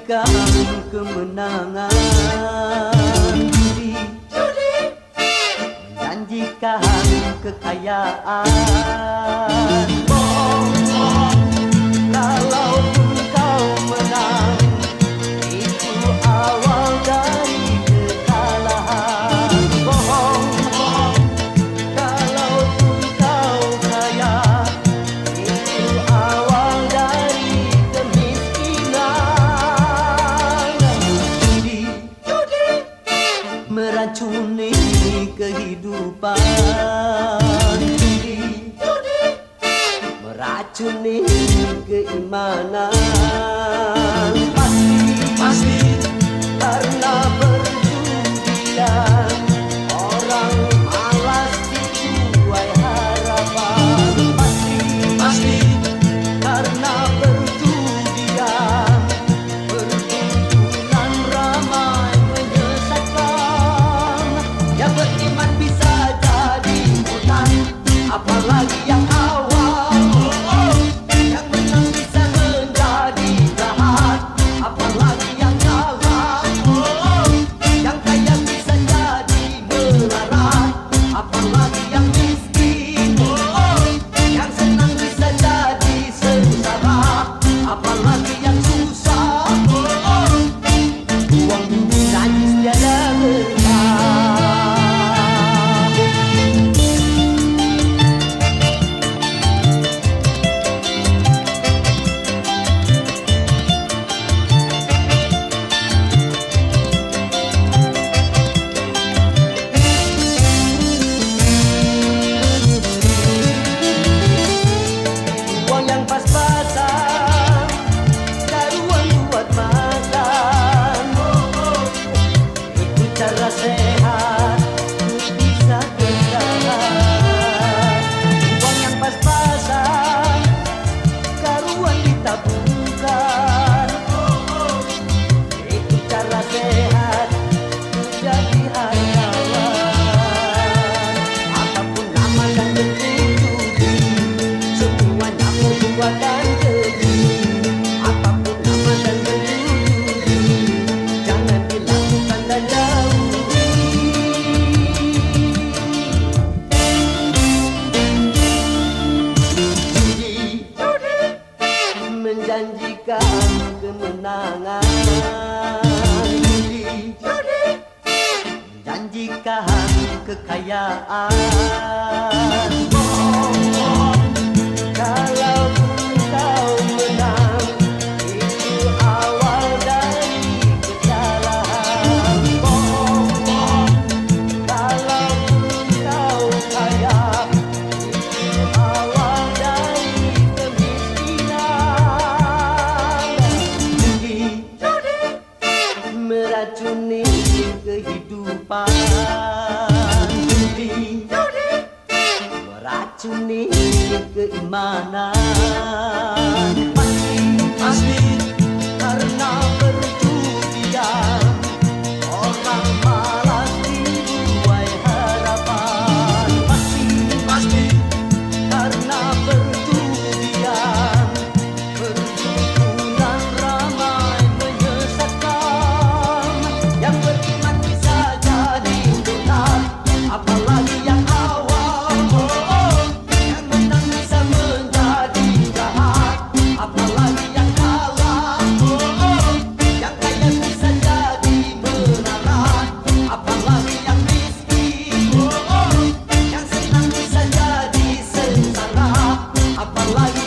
menjanjikan kemenangan, judi menjanjikan kekayaan. Bohong, kalaupun kau menang, itu awal dari kekalahan. Bohong, kalaupun kau kaya, itu awal dari kemiskinan. Judi meracuni kehidupan, judi meracuni keimanan. Pasti karena perjudian orang malas dituai harapan. Pasti karena perjudian perkumpulan ramai menyesatkan. Yang beriman bisa jadi hutan, apalagi yang awal. Yang menang bisa menjadi jahat, apalagi yang kalah. Yang kaya bisa jadi melarat, apalagi yang miskin. Yang senang bisa jadi sengsara, apalagi yang susah. Uang bumi najis tiada berkah. Uang yang pas-pasan, taruhan buat makan. Itu cara sehat, bisa bertahan. Uang yang pas-pasan, karuan ditabungkan. Itu cara sehat, jadi hartawan. Apapun nama dan bentuk judi, semuanya perbuatan keji. Apapun nama dan bentuk judi, jangan dilakukan dan jauhi. Judi menjanjikan kemenangan, judi menjanjikan kekayaan. Kalaupun kau menang, itu awal dari kekalahan. Kalaupun kau kaya, itu awal dari kemiskinan. Judi meracuni kehidupan, judi meracuni keimanan. Pasti karena perjudian orang malas dituai harapan. Pasti karena perjudian perkumpulan ramai menyesatkan. Yang beriman bisa jadi hutan, apalagi yang awal. Yang menang bisa menjadi jahat, apalagi yang kalah. Yang kaya bisa jadi melarat, apalagi yang miskin. Yang senang bisa jadi sengsara, apalagi